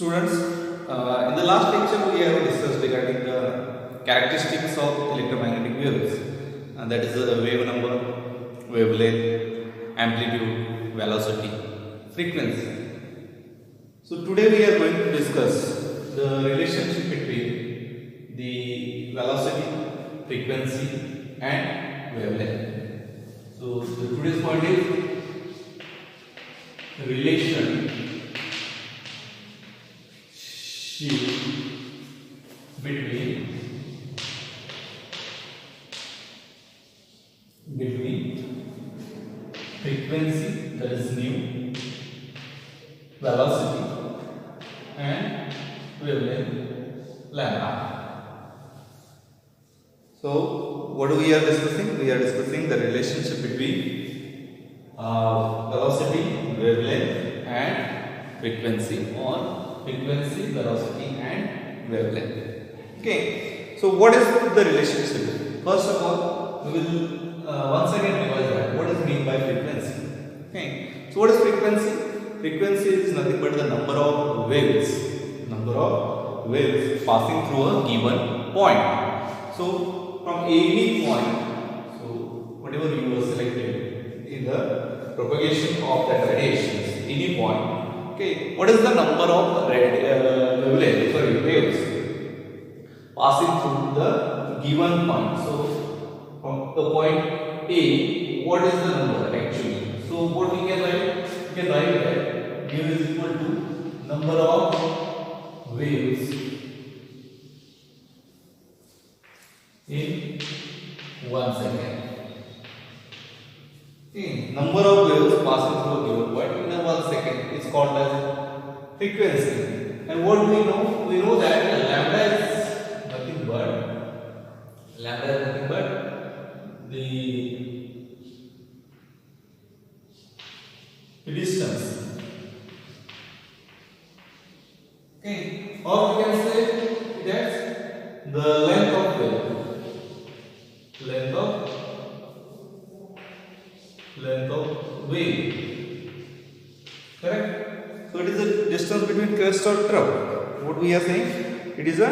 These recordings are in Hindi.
Students, in the last lecture we have discussed regarding the characteristics of electromagnetic waves, and that is the wave number, wavelength, amplitude, velocity, frequency. So today we are going to discuss the relationship between the velocity, frequency and wavelength. So today's point is relation between frequency, that is nu, velocity and wavelength lambda. So what we are discussing? We are discussing the relationship between velocity, wavelength and frequency, or frequency, velocity and wavelength. Okay, so what is the relationship? First of all, we will once again revise that. What is meant by frequency? Okay, so what is frequency? Frequency is nothing but the number of waves passing through a given point. So from any point, so whatever you were selected in the propagation of that radiation, any point. Okay, what is the number of waves passing through the given point? So from the point A, what is the number actually? So what we can write? We can write that mu is equal to number of waves in 1 second. Okay, number of waves passing through a given point in 1 second is called as frequency. And what do we know? We know that lambda is nothing but the distance. Okay, or we can say that the length of wave. Correct? So it is a distance between crest or trough. What we are saying? It is a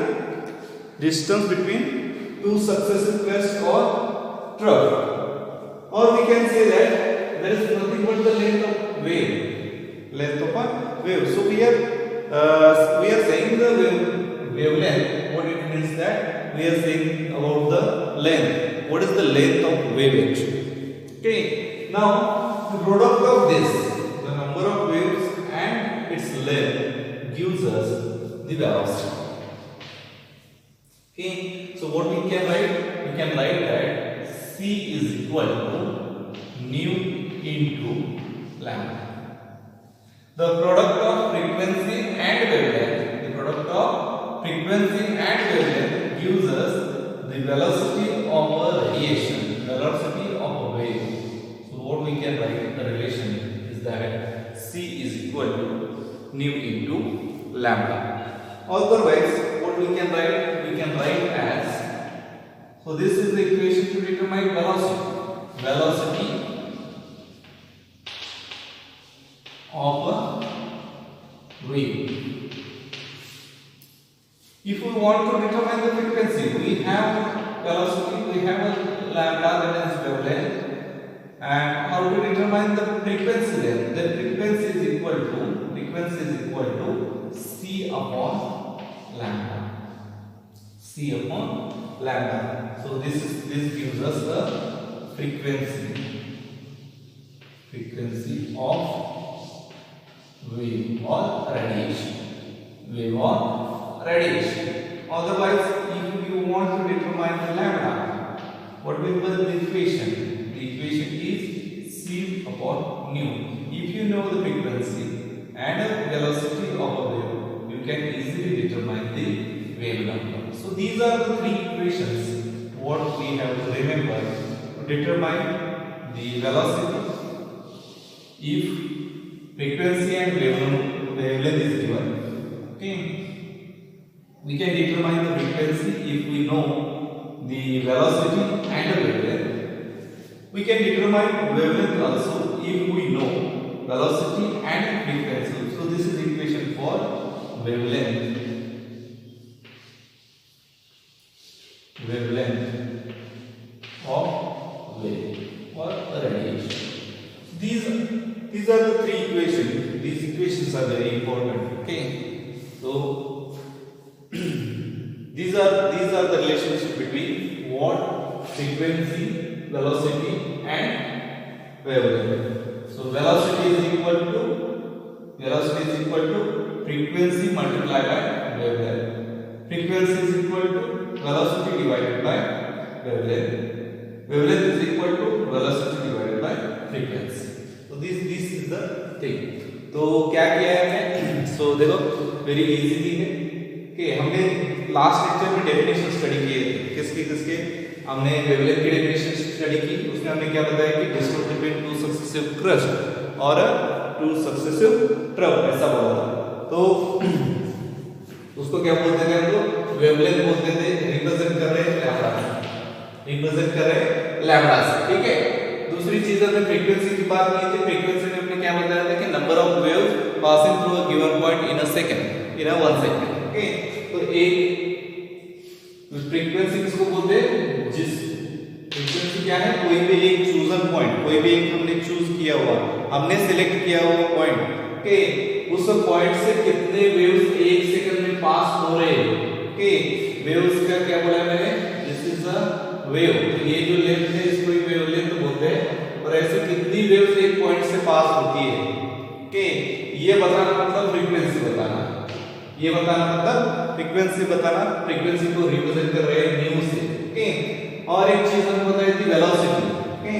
distance between two successive crests or trough. Or we can say that there is nothing but the length of wave. So we are saying the wavelength. What it means that we are saying about the length. What is the length of wave actually? Okay. Now the product of this, the number of waves and its length, gives us the velocity. Okay. So what we can write? We can write that C is equal to nu into lambda. The product of frequency and wavelength, gives us the velocity of a radiation, velocity of a wave. So what we can write, the relation is that C is equal to nu into lambda. Otherwise, what we can write? We can write as, so this is the equation to determine velocity. Velocity of a wave. If we want to determine the frequency, we have velocity, we have a lambda, that is wavelength. And how to determine the frequency then? The frequency is equal to C upon lambda. So this gives us the frequency of wave or radiation. Otherwise, if you want to determine the lambda, what will be the equation? The equation is C upon nu. If you know the frequency and the velocity of a wave, you can easily determine the wave number. So these are the three equations what we have to remember to determine the velocity if frequency and wavelength is given. Okay. We can determine the frequency if we know the velocity and the wavelength. We can determine wavelength also if we know velocity and frequency. So this is equation for wavelength of wave or radiation. These are the three equations. These equations are very important. Okay, so these are the relationship between what? Frequency, velocity and wavelength. So velocity is equal to frequency multiplied by wavelength. Frequency is equal to velocity divided by wavelength. Wavelength is equal to velocity divided by frequency. So this is the thing. तो क्या किया है हमने? So देखो वेरी इजी थिंग है कि हमने लास्ट लेक्चर में डेफिनेशन स्टडी किए थे. किसके हमने वेवलेंथ की डेफिनेशन स्टडी की. उसमें हमने क्या बताया कि distance between two successive crust और टू सक्सेसिव ट्रफ ऐसा बोला था. तो उसको क्या बोलते थे? हम लोग वेवलेंथ बोलते थे. रिप्रेजेंट कर रहे हैं लैम्बडा से. ठीक है. दूसरी चीज हमने फ्रीक्वेंसी की बात की थी. फ्रीक्वेंसी में हमने क्या बताया था कि number of waves passing through a given point in a second, in a 1 second. Okay. तो एक फ्रीक्वेंसी किसको बोलते हैं? जिस फ्रीक्वेंसी क्या है? कोई भी एक चूजन पॉइंट, कोई भी एक हमने चूज किया हुआ, हमने सिलेक्ट किया हुआ पॉइंट. ओके. उस पॉइंट से कितने वेव्स एक सेकंड में पास हो रहे हैं. ओके. वेव्स का क्या बोला मैंने? This is a wave. ये जो लेंथ है इसको ही वेवलेंथ बोलते हैं. और ऐसे कितनी वेव्स एक पॉइंट से पास होती है. ओके. ये बताना मतलब फ्रीक्वेंसी बताना. ये बताना मतलब फ्रीक्वेंसी बताना. फ्रीक्वेंसी को रिप्रेजेंट कर रहे हैं न्यू से. ओके. और एक चीज हमको बताई थी वेलोसिटी. ओके.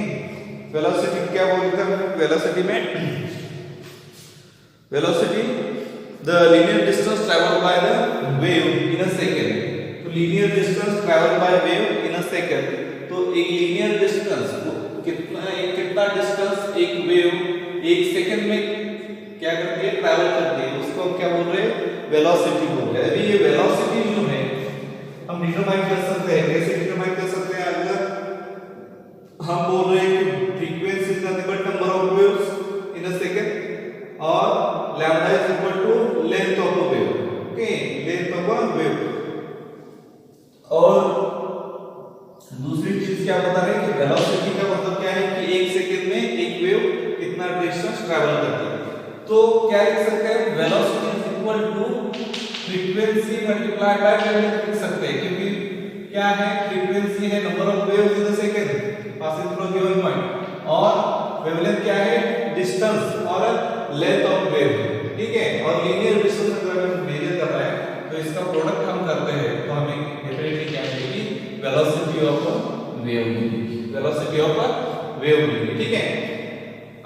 वेलोसिटी क्या बोलते हैं? वेलोसिटी में velocity the linear distance travelled by the wave in a second. तो linear distance travelled by wave in a second. तो एक लीनियर डिस्टेंस कितना डिस्टेंस एक वेव एक सेकंड में क्या करती है? ट्रैवल करती है. उसको हम क्या बोल रहे हैं? वेलोसिटी बोल रहे हैं. अभी ये वेलोसिटी जो है हम डिटरमाइन कर सकते हैं. कैसे डिटरमाइन कर सकते हैं? अगर हम बोल रहे हैं कि frequency is nothing but number of waves in a second और lambda is equal to length of a wave. Okay. Length of a wave. और दूसरी चीज क्या बता रहे हैं कि वेलोसिटी का मतलब क्या है कि एक सेकंड में एक वेव कितना डिस्टेंस ट्रैवल करती है. तो क्या लिख सकते हैं? Velocity is equal to frequency multiplied by wavelength लिख सकते हैं. क्योंकि क्या है? फ्रीक्वेंसी है number of waves in a second passing through a given point और वेवलेंथ क्या है? डिस्टेंस और लेंथ ऑफ वेव. ठीक है. और लीनियर डिस्टेंस अगर हम मेजर कर रहे हैं तो इसका प्रोडक्ट हम करते हैं तो हमें डेफिनेटली क्या मिलेगी? वेलोसिटी ऑफ अ वेव मिलेगी. वेलोसिटी ऑफ अ वेव मिलेगी. ठीक है.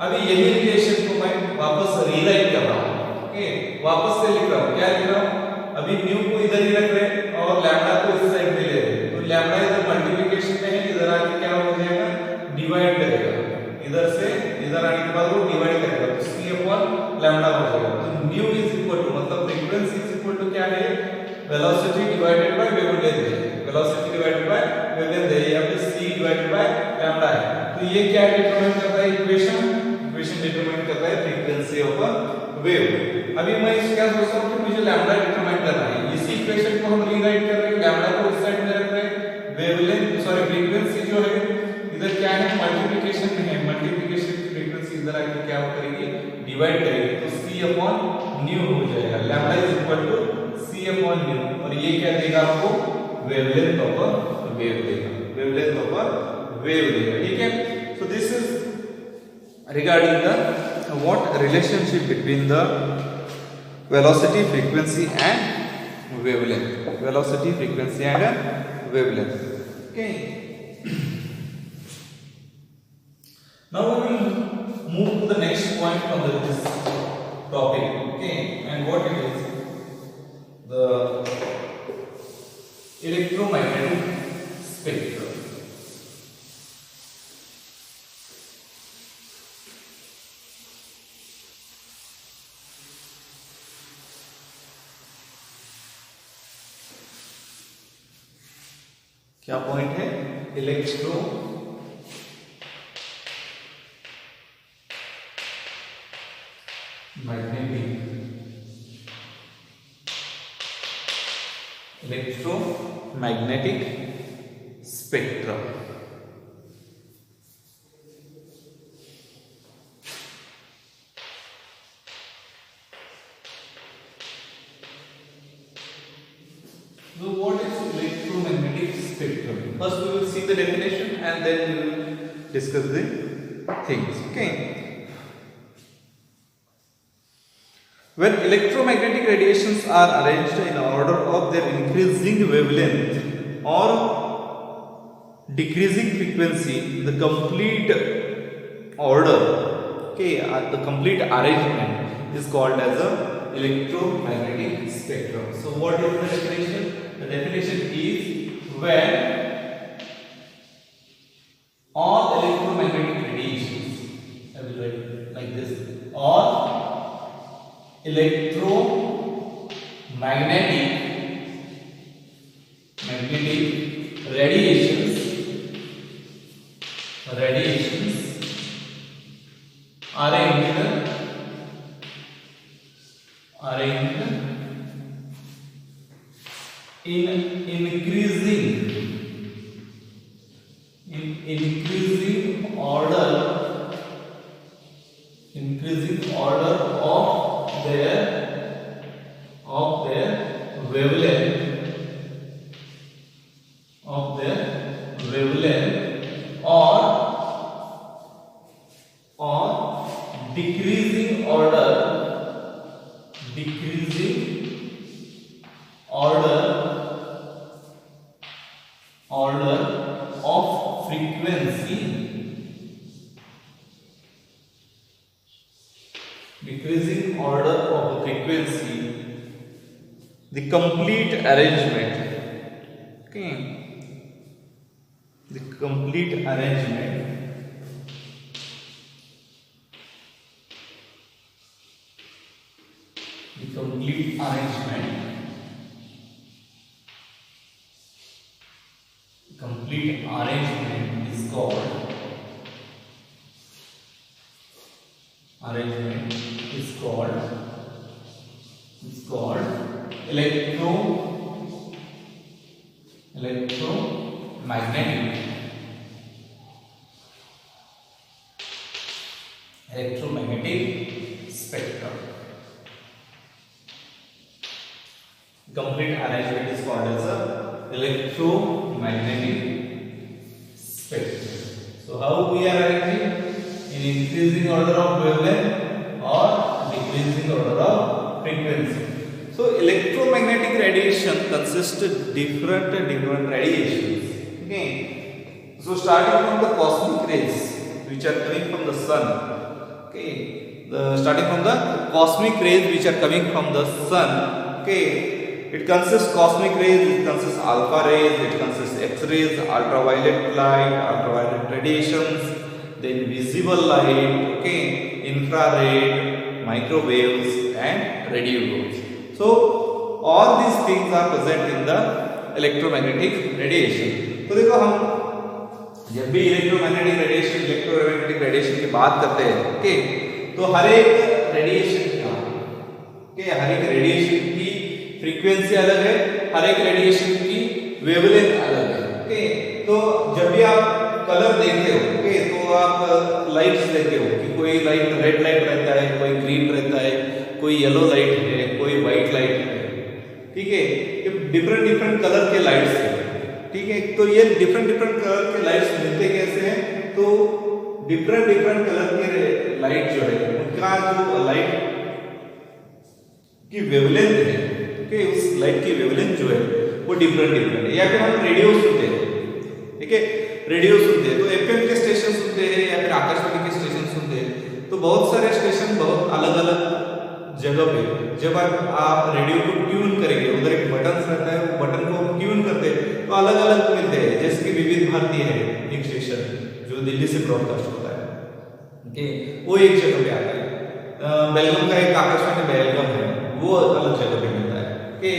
अभी यही रिलेशन को मैं वापस रीराइट कर रहा हूं. ओके. वापस से लिख रहा हूं. क्या लिख रहा हूं? अभी न्यू को इधर ही रख रहे हैं और लैम्डा को इस साइड पे ले रहे हैं. तो लैम्डा इधर मल्टीप्लिकेशन में है. इधर आके क्या हो जाएगा? डिवाइड करेगा. इधर से इधर आने के बाद वो डिवाइड करेगा. तो c अपॉन लैम्डा हो जाएगा. तो न्यू इज इक्वल टू मतलब फ्रीक्वेंसी इज इक्वल टू क्या है? वेलोसिटी डिवाइडेड बाय वेवलेंथ है. वेलोसिटी डिवाइडेड बाय वेवलेंथ है. यहाँ पे c डिवाइडेड बाय लैम्डा है. तो ये क्या डिटरमाइन करता है? इक्वेशन डिटरमाइन करता है फ्रीक्वेंसी ऑफ अ वेव. अभी मैं क्या सोचता हूं कि मुझे लैम्डा डिटरमाइन करना है. इसी इक्वेशन को हम रीराइट कर रहे हैं. लैम्डा को इस साइड में रख रहे हैं. वेवलेंथ फ्रीक्वेंसी जो है इधर क्या है? मल्टीप्लिकेशन में है. मल्टीप्लिकेशन फ्रीक्वेंसी इधर आके क्या करेगी? डिवाइड करेगी. तो c अपॉन न्यू हो जाएगा. Lambda is equal to c upon nu. और ये क्या देगा आपको? वेवलेंथ ऑफ अ वेव देगा. वेवलेंथ ऑफ अ वेव देगा. ठीक है. So this is regarding the what relationship between the velocity, frequency and wavelength. Velocity, frequency and wavelength. Okay. Now we will move to the next point of this topic. Okay. And what it is? The electromagnetic spectrum. क्या पॉइंट है? Electro magnetic electromagnetic spectrum. So what is electromagnetic spectrum? First we will see the definition and then we will discuss the things. Okay. When electromagnetic radiations are arranged in order of their increasing wavelength or decreasing frequency, the complete order, okay, the complete arrangement is called as a electromagnetic spectrum. So what is the definition? The definition is when all electromagnetic radiations, I will write like this, all electromagnetic radiations arranged in increasing order of their wavelength or decreasing order of frequency, decreasing order of frequency, the complete arrangement, okay, the complete arrangement is called electromagnetic spectrum. Complete arrangement is called as a electromagnetic spectrum. So how we are arranging? In increasing order of wavelength or decreasing order of frequency. So electromagnetic radiation consists of different radiations. Okay. So starting from the cosmic rays which are coming from the sun. Okay. Starting from the cosmic rays which are coming from the sun. Okay. It consists cosmic rays, it consists alpha rays, it consists X-rays, ultraviolet light, ultraviolet radiations, then visible light, okay, infrared, microwaves and radio waves. So all these things are present in the electromagnetic radiation. तो देखो हम जब भी इलेक्ट्रोमैग्नेटिक रेडिएशन की बात करते हैं, ओके, तो हर एक रेडिएशन की फ्रीक्वेंसी अलग है, हर एक रेडिएशन की वेवलेंथ अलग है। ओके, तो जब भी आप कलर देखते हो, ओके, तो आप लाइट्स देखते हो कि कोई लाइट रेड लाइट रहता है, कोई ग्रीन रहता है, कोई येलो लाइट है, कोई व्हाइट लाइट है। ठीक है, ये डिफरेंट कलर के लाइट्स हैं। ठीक है, तो ये डिफरेंट कलर के लाइट्स मिलते कैसे हैं? तो डिफरेंट कलर के लाइट जो है उनका जो लाइट की वेवलेंथ है, उस लाइट की वेवलेंथ जो है वो डिफरेंट है। या फिर हम रेडियो सुनते हैं, ठीक है, रेडियो सुनते हैं तो एफएम के स्टेशन सुनते हैं या फिर आकाशवाणी के स्टेशन सुनते हैं, तो बहुत सारे स्टेशन बहुत अलग जगह पे जब आप रेडियो को ट्यून करेंगे, उधर एक बटन रहता है, वो बटन को ट्यून करते हैं तो अलग मिलते हैं। जैसे कि विविध भारती है एक स्टेशन जो दिल्ली से ब्रॉडकास्ट होता है, ओके, वो एक जगह पे आता है। बेलगाम का एक आकाशवाणी बेलगाम है, वो अलग जगह पे मिलता है। कि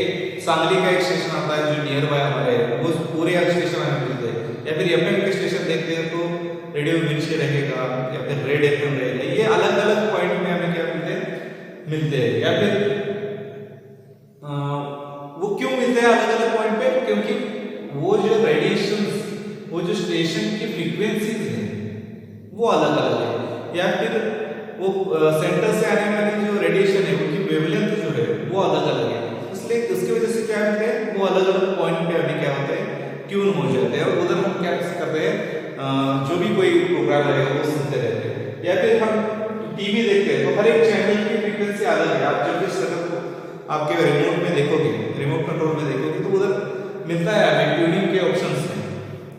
सांगली का एक स्टेशन आता है जो नियर बाय हमारे, वो पूरे स्टेशन हमें मिलते हैं। या फिर एफएम के स्टेशन देखते हैं तो रेडियो मिर्ची रहेगा या फिर रेड एफएम रहेगा, ये अलग पॉइंट में हमें क्या मिलते हैं। या फिर वो क्यों मिलते हैं अलग पॉइंट रेडिएशन की फ्रीक्वेंसीज है वो अलग अलग है, या फिर वो सेंटर से आने वाली जो रेडिएशन है उनकी वेवलेंथ जो है वो अलग अलग है। इसलिए उसकी वजह से क्या होता है, वो अलग अलग पॉइंट पे अभी क्या होता है ट्यून हो जाते हैं, और उधर हम क्या करते हैं जो भी कोई प्रोग्राम रहेगा वो सुनते रहते हैं। या फिर हम टीवी देखते हैं तो हर एक चैनल की फ्रीक्वेंसी अलग है। आप जब भी सेटअप आपके रिमोट में देखोगे, रिमोट कंट्रोल में देखोगे तो उधर मिलता है हमें ट्यूनिंग के ऑप्शंस में।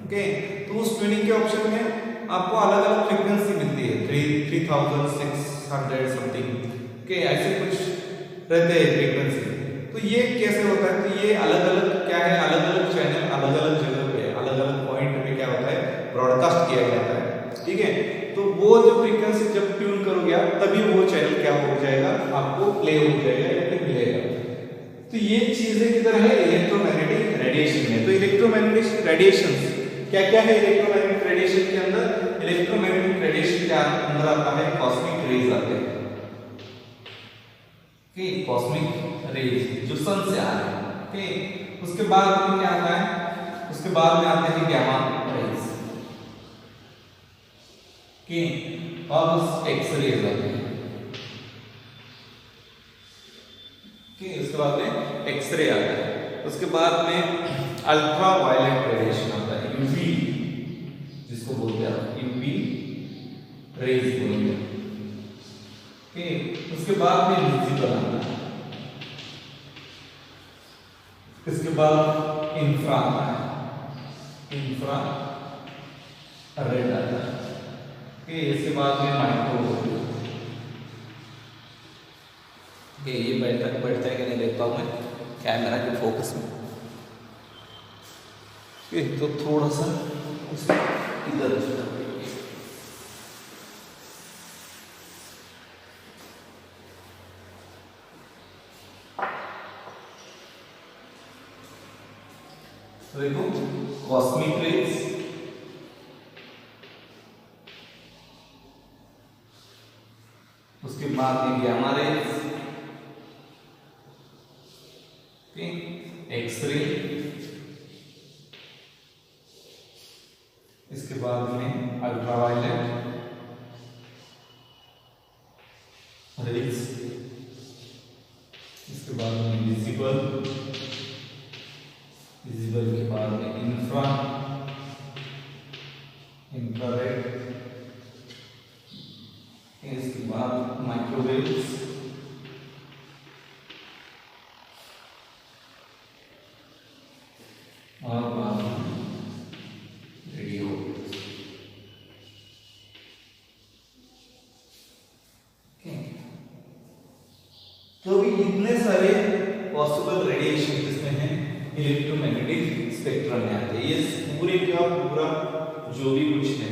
ओके, तो उस ट्यूनिंग के ऑप्शन में आपको अलग अलग फ्रीक्वेंसी मिलती है, 3600 समथिंग। ओके, ऐसे कुछ रहते हैं फ्रीक्वेंसी। तो ये कैसे होता है, तो ये अलग अलग क्या है, अलग अलग चैनल अलग अलग जगह पे अलग अलग पॉइंट पे क्या होता है ब्रॉडकास्ट किया जाता है। ठीक है, तो वो जो फ्रीक्वेंसी जब ट्यून करोगे आप तभी वो चैनल क्या हो जाएगा, आपको प्ले हो जाएगा या फिर मिलेगा। तो ये चीजें किधर है, इलेक्ट्रोमैग्नेटिक रेडिएशन में। तो इलेक्ट्रोमैग्नेटिक रेडिएशन क्या क्या है, इलेक्ट्रोमैग्नेटिक रेडिएशन के अंदर, इलेक्ट्रोमैग्नेटिक रेडिएशन के अंदर आता है कॉस्मिक रेज आते हैं। कॉस्मिक रेज जो सन से आ रहे हैं। ठीक, उसके बाद में क्या आता है, उसके बाद में आते हैं गैमा रेज और एक्सरे आते हैं। उसके बाद में एक्सरे आता है। उसके बाद में अल्ट्रा वायलेट रेडिएशन आता है, यूवी जिसको बोलते हैं यूवी रेज बोलते हैं। उसके बाद में विजिबल आता है। इसके बाद इंफ्रा आता है, इंफ्रा रेड आता है। इसके बाद में माइक्रोवेव। ये बैठता है कि नहीं देखता हूं मैं कैमरा के फोकस में। तो थोड़ा सा इधर देखो कॉस्मिक रेज, उसके बाद में गैमा रेज, एक्सरे, इसके बाद में अल्ट्रावायलेट रेज, इसके बाद में विजिबल, विजिबल के बाद में इंफ्रा, इंफ्रारेड, इसके बाद माइक्रोवेव्स, और बाद में रेडियो। तो भी इतने सारे पॉसिबल रेडिएशन जिसमें है इलेक्ट्रोमैग्नेटिक स्पेक्ट्रम में आते हैं। ये पूरे का पूरा जो भी कुछ है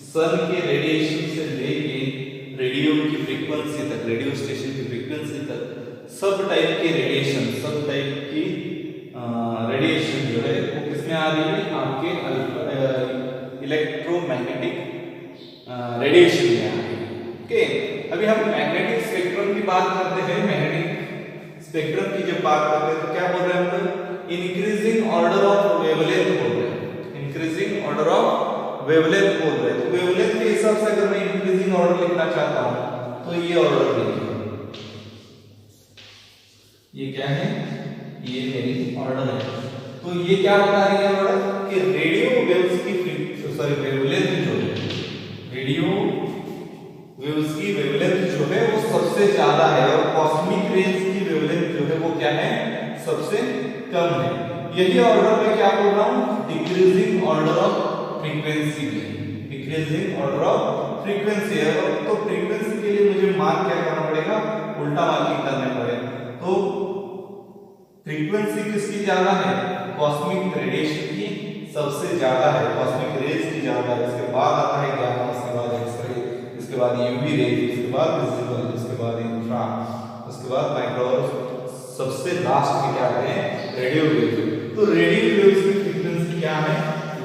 सन के रेडिएशन से लेके रेडियो की फ्रीक्वेंसी तक, रेडियो स्टेशन की फ्रीक्वेंसी तक, सब टाइप के रेडिएशन, सब टाइप की रेडिएशन जो है वो किसमें आ रही है, आपके इलेक्ट्रोमैग्नेटिक रेडिएशन में आ रही है। ओके, अभी हम मैग्नेटिक स्पेक्ट्रम की बात करते हैं। मैग्नेटिक स्पेक्ट्रम की जब बात करते हैं तो क्या बोल रहे हैं हम लोग, इंक्रीजिंग ऑर्डर ऑफ वेवलेंथ बोल रहे हैं, इंक्रीजिंग ऑर्डर ऑफ वेवलेंथ बोल रहे हैं। तो वेवलेंथ के हिसाब से अगर मैं इंक्रीजिंग ऑर्डर लिखना चाहता हूं तो ये ऑर्डर लिखिए, ये क्या है, ये मेरी ऑर्डर है। तो ये क्या बता रही है ऑर्डर कि रेडियो वेव्स की वेवलेंथ जो है, रेडियो वेव्स की वेवलेंथ जो है वो सबसे ज्यादा है, और कॉस्मिक रेज की वेवलेंथ जो है वो क्या है, सबसे कम है। यही ऑर्डर में क्या बोल रहा हूं, डिक्रीजिंग ऑर्डर ऑफ फ्रीक्वेंसी में, डिक्रीजिंग ऑर्डर ऑफ फ्रीक्वेंसी है। तो फ्रीक्वेंसी के लिए मुझे मान क्या करना पड़ेगा, उल्टा मार्किंग करना पड़ेगा। तो फ्रीक्वेंसी किसकी ज्यादा है, कॉस्मिक रेडिएशन की सबसे ज्यादा है, कॉस्मिक रेज की ज्यादा है। इसके बाद आता है गैमा, उसके बाद एक्सरे, इसके बाद यूवी रेज, उसके बाद विजिबल, उसके बाद इंफ्रा, उसके बाद माइक्रोवेव, सबसे लास्ट में क्या आते हैं, रेडियो वेव। तो रेडियो वेव्स की फ्रीक्वेंसी क्या है,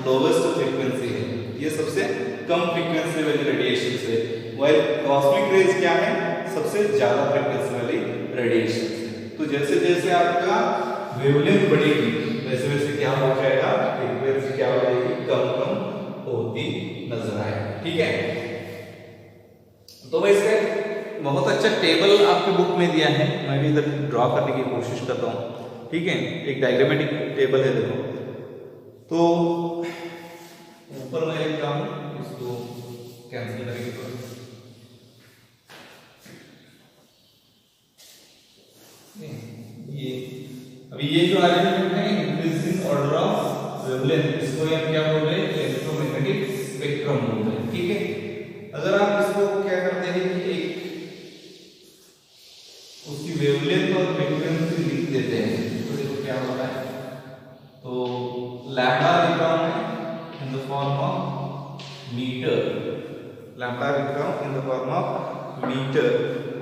लोवेस्ट फ्रीक्वेंसी है, ये सबसे कम फ्रीक्वेंसी वाली रेडिएशन है। व्हाइल कॉस्मिक रेज क्या है, सबसे ज्यादा फ्रीक्वेंसी वाली रेडिएशन। तो जैसे जैसे आपका वेवलेंथ बढ़ेगी वैसे वैसे क्या हो जाएगा, फ्रीक्वेंसी क्या हो जाएगी, कम कम हो ठीक है। तो मैं इसका बहुत अच्छा टेबल आपके बुक में दिया है, मैं भी इधर ड्रॉ करने की कोशिश करता हूँ, ठीक है। एक डायग्रामेटिक टेबल है, देखो। तो ऊपर मैं लिखता हूँ, इसको कैंसिल करेंगे तो ये अभी ये जो अरेंजमेंट है इंक्रीजिंग ऑर्डर ऑफ वेवलेंथ, इसको हम क्या बोल रहे हैं, इलेक्ट्रोमैग्नेटिक स्पेक्ट्रम बोल रहे हैं, ठीक है। अगर आप इसको क्या करते हैं कि एक उसकी वेवलेंथ और फ्रीक्वेंसी लिख देते हैं, तो देखो क्या होता है। तो लैम्डा लिख रहा हूं मैं in the form of metre, lambda लिख रहा हूं in the form of metre,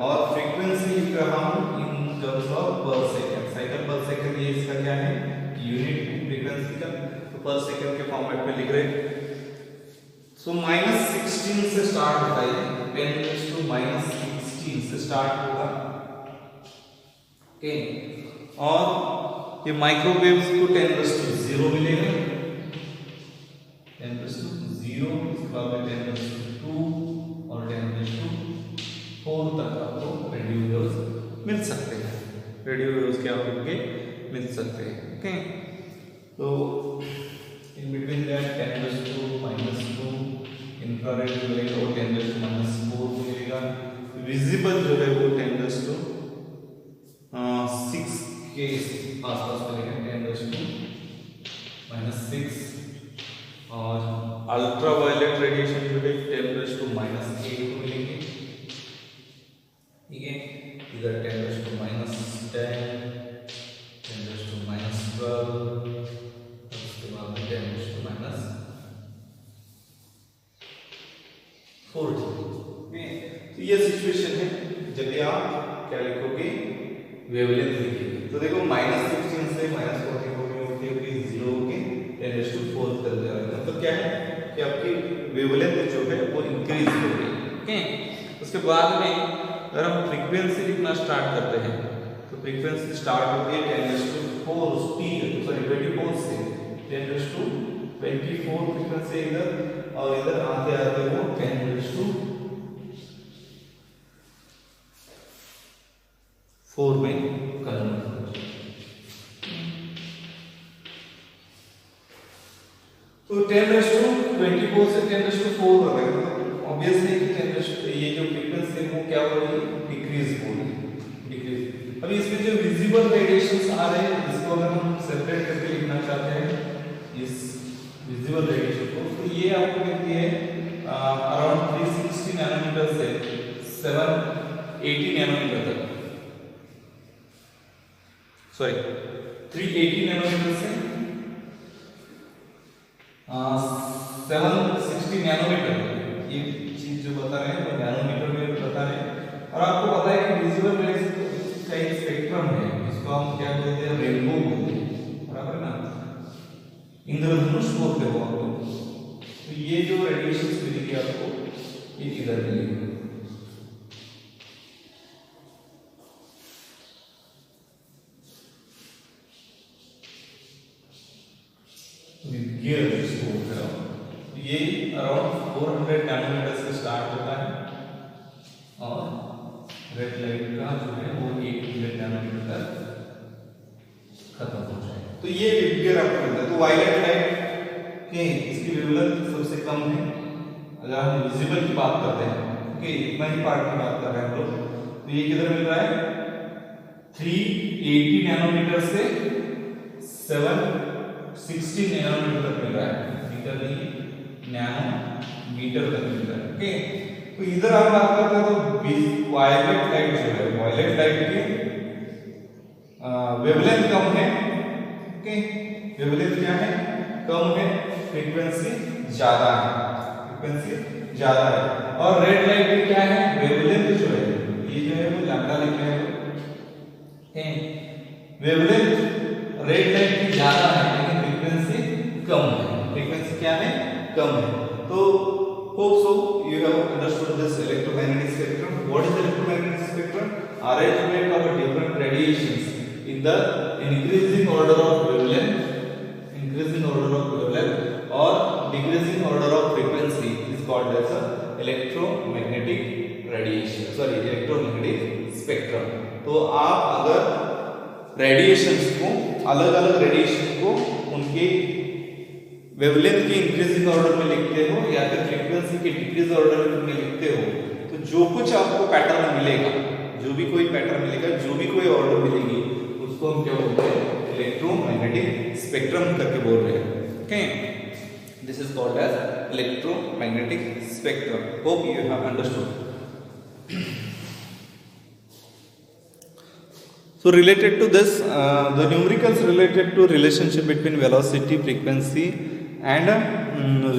और फ्रीक्वेंसी लिख रहा हूं in terms of per second, cycle per second. ये इसका क्या है, यूनिट फ्रीक्वेंसी का, तो पर सेकंड के फॉर्मेट में लिख रहे। सो -16 से स्टार्ट होता है, 10 to -16 से स्टार्ट होगा, ओके। और ये माइक्रोवेव्स को 10⁻0 मिलेगा, 10⁻0, इसके बाद में 10⁻2 और 10⁻4 तक आपको रेडियो वेव्स मिल सकते हैं, रेडियो वेव्स क्या होंगे, मिल सकते हैं, ओके। तो इन बिटवीन दैट 10⁻2 इंफ्रारेड मिलेगा, और 10⁻4 मिलेगा। विजिबल जो है वो 10⁻6 के आसपास मिलेगा, 10⁻6, और अल्ट्रा वायलेट रेडिएशन जो है 10⁻8 को मिलेंगे, ठीक है। इधर 10⁻10, 10⁻12, उसके बाद में 10⁻14, तो ये सिचुएशन है जब आप क्या लिखोगे, वेवलेंथ लिखिए। तो देखो -16 से -14 होके 0 होके 10⁻4 तक जा रहा है, मतलब क्या है कि आपकी वेवलेंथ जो है वो इंक्रीज हो गई, ओके। उसके बाद में अगर हम फ्रीक्वेंसी लिखना स्टार्ट करते हैं, तो फ्रीक्वेंसी स्टार्ट होती है 10⁻4 स्पीड, सॉरी 24 से 10⁻24 फ्रीक्वेंसी इधर, और इधर आते आते वो 10⁻4 में कन्वर्ट हो जाए। तो 10⁻24 से 10⁻4 हो गया, तो ऑब्वियसली ये जो फ्रीक्वेंसी है वो क्या हो रही है, डिक्रीज हो रही है, डिक्रीज। अभी इसमें जो विजिबल रेडिएशंस आ रहे हैं, इसको अगर हम सेपरेट करके लिखना चाहते हैं इस विजिबल रेडिएशन को, तो ये आपको मिलती है अराउंड 360 नैनोमीटर से 780 नैनोमीटर तक, सॉरी 380 नैनोमीटर से 760 नैनोमीटर, ये चीज जो बता रहे हैं वो नैनोमीटर में बता रहे हैं। और आपको पता है कि विजिबल रेज का एक स्पेक्ट्रम है, इसको हम क्या बोलते हैं, रेनबो बोलते हैं, बराबर है ना, इंद्रधनुष बोलते हैं आप लोग। तो ये जो रेडिएशन मिलेगी आपको, ये इधर मिलेगी, ये अराउंड 400 नैनोमीटर से स्टार्ट होता है, और रेड लाइट का जो है वो 800 नैनोमीटर तक खत्म हो जाए। तो ये फिगर आपको मिलता है। तो वायलेट लाइट के इसकी वेवलेंथ सबसे कम है, अगर हम विजिबल की बात करते हैं, ओके, इतना ही पार्ट की बात कर रहे हैं हम लोग। तो ये किधर मिल रहा है, 380 नैनोमीटर से 760 नैनोमीटर तक मिल रहा है, मीटर नहीं नैनोमीटर तक मिल रहा है, ओके। तो इधर आप बात करते हैं तो वायलेट लाइट जो है, वायलेट लाइट की वेवलेंथ कम है, ओके, वेवलेंथ क्या है, कम है, फ्रीक्वेंसी ज्यादा है, फ्रीक्वेंसी ज्यादा है। और रेड लाइट की क्या है, वेवलेंथ जो है, ये जो है वो लैम्डा लिख रहे हैं, वेवलेंथ रेड लाइट की ज्यादा है लेकिन फ्रीक्वेंसी कम है, फ्रीक्वेंसी क्या है, कम है। तो hope so you have understood this electromagnetic spectrum. What is the electromagnetic spectrum? Arrangement of different radiations in the increasing order of wavelength, increasing order of wavelength or decreasing order of frequency is called as a electromagnetic radiation, sorry electromagnetic spectrum. तो आप अगर रेडिएशंस को, अलग अलग रेडिएशन को उनके वेवलेंथ के इंक्रीजिंग ऑर्डर में लिखते हो या फिर फ्रीक्वेंसी के डिक्रीज ऑर्डर में लिखते हो, तो जो कुछ आपको पैटर्न मिलेगा, जो भी कोई पैटर्न मिलेगा, जो भी कोई ऑर्डर मिलेगी, उसको हम क्या बोलते हैं, इलेक्ट्रोमैग्नेटिक स्पेक्ट्रम करके बोल रहे हैं। Okay, this is called as electromagnetic spectrum. Hope you have understood. So related to this, the numericals related to relationship between velocity, frequency and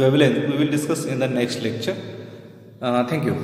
wavelength we will discuss in the next lecture. Thank you.